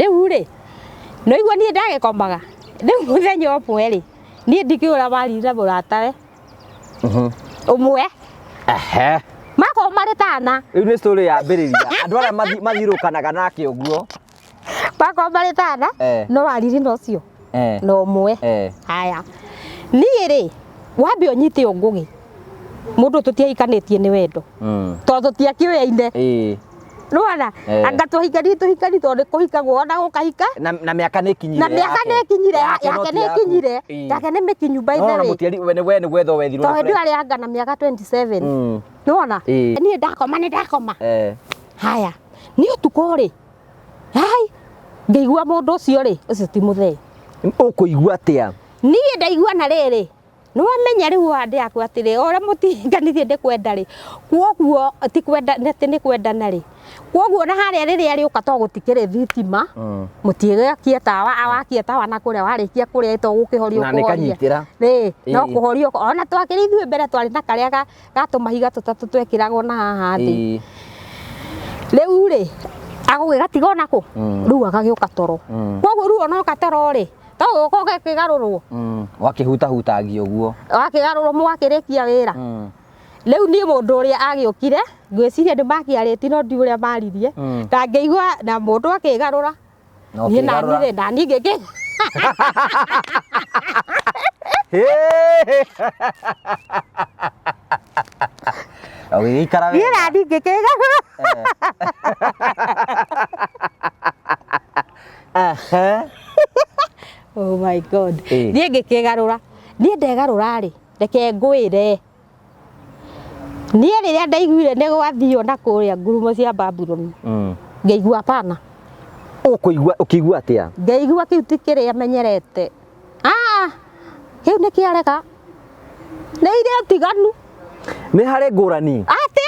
riu ri no igua nie ndagekomaga riu muthenya umwe ri nie ndikiura marire muratawe umwe mako mari tana riu ni story ya mbiriria andu aria mathirukanaga nake uguo mako mari tana no wariri no cio no umwe haya nie ri wambe unyite ungugi mundu tutiaikanitie ni wendo tondu tiakioyaine Rwanda anga tuhikani tondu kuhikagwo ona gukahika na miaka ni kinyire yake ni kinyire yake ni mikinyu by the way no mutiari we ni gwetho wethirwo tondu ari anga na miaka 27 nona ni ndakoma haya ni utuko ri hai ngeigua mundu ucio ri ucio ti muthee ukuigua atia ni ndaigua na riri no amenya riu wande yaku atire ora mutinganithie ndikwenda ri kwoguo ti kwenda neti ni kwenda na ri kwoguo na haria riri ari uka to gutikire thitima mutiege kietawa awakia tawa na kuria warikia kuria to gukihorio kuhoria no kuhorio ona twakiri ithuĩ mbere twari na karia gatumahiga tutatu twekiragwo na haha thi riu ri agugigatiga naku riu agagiuka toro kwoguo riu ona ukatoro ri to ukoge kigarurwo wakihuta hutangi uguo wakigarurwo mwakirikia wira riu ni mundu uria agiukire ngwiciria ndimakiariti no ndi uria maririe ndangeigua na mundu akigarura ni nanire na ningeke ogi ikara we ni ningekegagura oh my god ni ngekegarura ni ndegarura ri reke ngwire ni riria ndaiguire ni gwathio na kuria ngurumo cia Babylon ngeigua pana ukigua atia ngeigua kiu tikire amenyerete kiu ni kiareka ni ire tiganu ni hari ngurani ati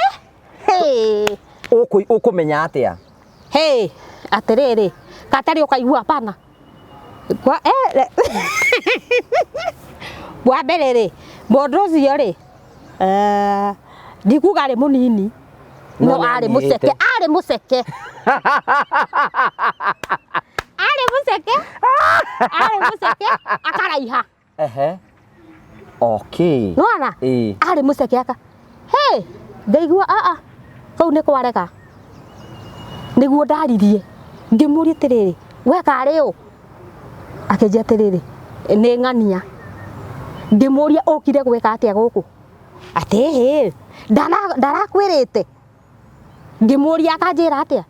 ukumenya atia atiriri katari ukaigua pana kwa bwa mbere ri mundu ucio ri ndikuga ari munini no ari museke akaraiha okay no ana ari museke aka ngeigua kau ni kwareka niguo ndaririe ngimuria tiriri we kari u akenjia tiriri ni ng'ania ngimuria ukire gwika atia guku ati ndarakwirite ngimuria akanjira atia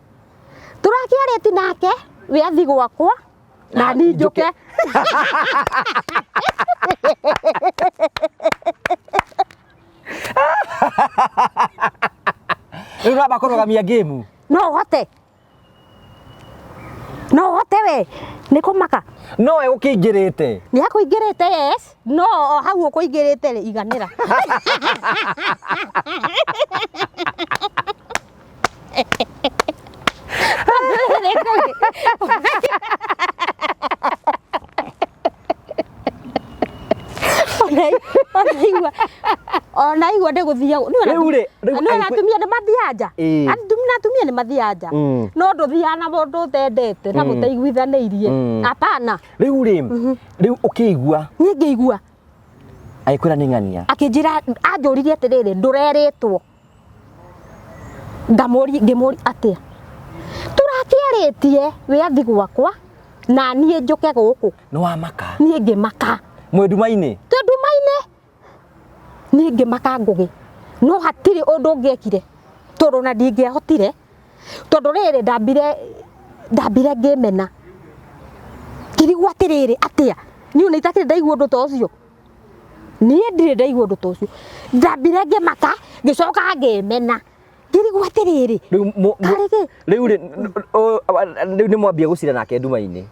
turakiariti nake we athi gwakwa na ni njuke ira bakorugamia game no hote we ni kumaka no we ukingirite ni akuingirite yes no hau ukuingirite ri iganira onaigua ndiguthia ni atumia ni mathianja atumia ni mathianja no nduthia na mundu utendete na mutaiguithaniirie apana riu ukigua ni ngeigua aikwira ni ng'ania akinjira anjuririe atiriri ndureritwo ngimuri atia turakiaritie we athi gwakwa na nie njuke guku no wamaka nie ngimaka mwendumaine ni ngimaka ngugi no hatiri undu ngekire tondu na ndingehotire tondu riri ndambire ngimena kirigwa atiriri atia niu ni itakire ndaigua undu ta ucio nie ndire ndaigua undu ta ucio ndambire ngimaka ngicoka ngimena kirigwa atiriri riu ni mwambia gucira nake ndumaine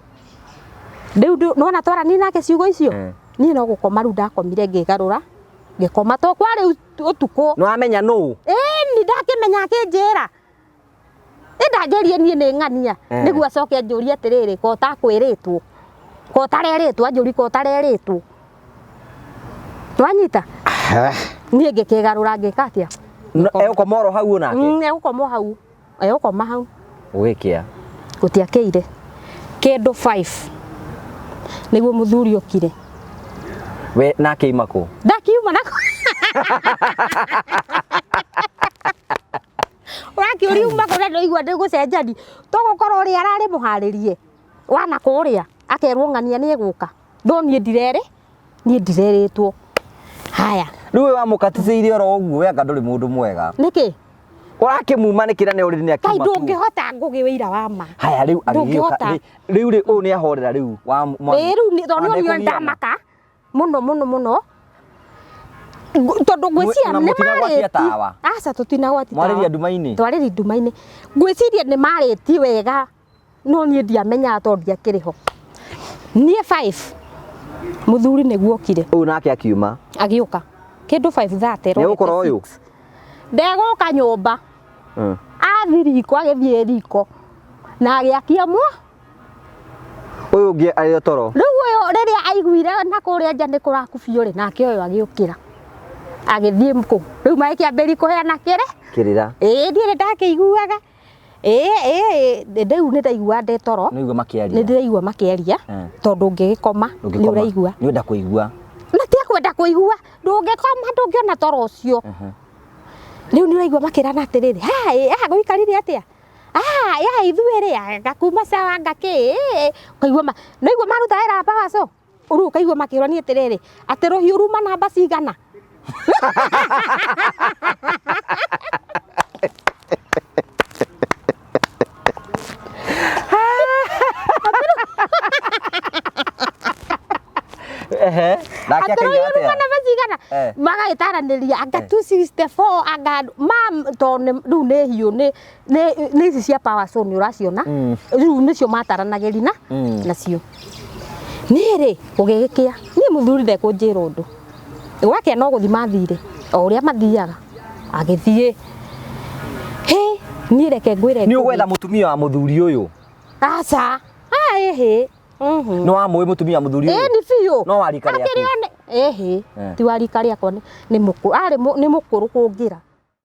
riu nona twara ni nake ciugo icio ni no gukoma riu ndakomire ngigarura ngikoma to kwari utuko no amenya no ni ndakimenya akinjira ndanjerie nie ni ng'ania niguo acoke anjurie atiriri ko takwiritwo ko tareritwo anjuri ko tareritwo twanyita nie ngikigarura ngikatia egukoma hau onake egukoma hau ugikia gutiakire Kĩndũ 5 nĩguo muthuri okire. We nake imako. Ndakiuma nako. Uraki uriuma kore ndoigua ndigucenjani. Tũgũkorwo ũrĩa ararĩ mũharĩrie. Wana kũrĩa akerwo ng'ania nĩ eguka. Ndoni ndirere, niĩ ndirerĩtwo. Haya. Rĩu wa mũkaticĩire oro ũguo we anga ndũrĩ mũndũ mwega. Nĩkĩ? Ũrakĩmuma nĩkĩra nĩ ũrĩ nĩ akĩma. Kai ndũngĩhota ngũgĩwĩira wa ma. Haya rĩu agĩgĩũka. Rĩu ũũ nĩ ahorera rĩu wa. Rĩu nĩ ndamaka. Muno. Tondu ngwiciria nĩ marĩti. Aca tũtinagwati tawa. Mwarĩria nduma-inĩ. Twarĩri nduma-inĩ. Ngwiciria nĩ marĩti wega. No niĩ ndiamenya tondu ndiakĩrĩ ho. Niĩ 5 muthuri nĩguo okire. Ũũ nake akiuma. Agĩũka. Kĩndũ 5:30. Nĩ gũkorwo ũyũ. Ndegũka nyũmba. Athi riko agĩthiĩ riko. Na agĩakia mwa. Ũyũ ũngĩ arĩ toro. Rĩu ũyũ rĩrĩa aiguire na kũrĩa nja nĩ kũrakubio rĩ nake ũyũ agĩũkĩra. Agĩthiĩ mkũ. Rĩu magĩkĩambĩrĩria kũheana kĩrĩra. Ndiĩ ndakĩiguaga. Rĩu nĩ ndaigua ndĩ toro. Nĩ makĩaria. Nĩ ndĩraigua makĩaria tondũ ũngĩgĩkoma nĩ ũraigua. Nĩ wenda kũigua. Na ti kwenda kũigua. Ndũngĩkoma ndũngĩona toro ũcio. Rĩu nĩ ũraigua makĩrana atĩrĩrĩ. Gũikarire atĩa? Ithuĩ gakuma sawa ngakĩ. Kaigua naigua maruta wĩra babaco. Rĩu kaigua makĩrania atĩrĩrĩ. Atĩ rũhiũ ruma namba cigana. Nake akaiga atĩa? Magagĩtaranĩria anga 264 anga rĩu nĩ hiũ nĩ ici cia power saw nĩ ũraciona. Rĩu nĩcio mataranagĩria nacio. Nĩrĩ gũgĩgĩkĩa niĩ muthuri ndekũnjĩra ũndũ. Gwake no gũthi mathire o ũrĩa mathiaga agĩthiĩ. Niĩ reke ngwĩre. Nĩ ũgwetha mũtumia wa muthuri ũyũ? Aca. No amũĩ mũtumia muthuri ũyũ? Nĩ biũ. No warika rĩaku? Ti warika rĩakwa nĩ mũkũrũ. Nĩ mũkũrũ kũngĩra.